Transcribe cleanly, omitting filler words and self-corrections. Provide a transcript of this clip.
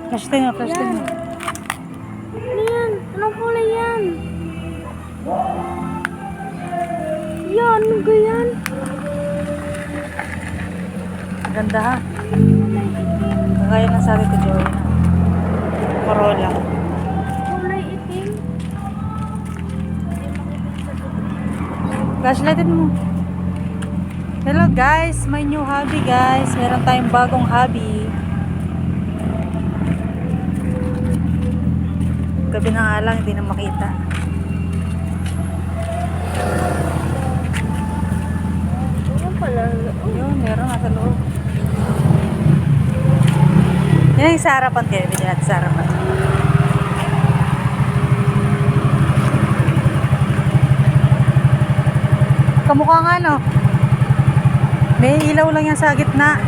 Flashlight mo, flashlight mo. Ano yan? Anong kulay yan? Yan, ano ba yan? Ganda ha. Kagaya ng sabi ko, Joy. Corolla. Kulay itim. Flashlightin mo. Hello guys, may new hobby guys. Meron tayong bagong hobby. Gabi na nga lang, hindi na makita. Ano pala? Yun, meron nasa loob. Yan yung sa harapan kayo. Bigyan natin sa harapan. Kamukha nga no. May ilaw lang yan sa gitna.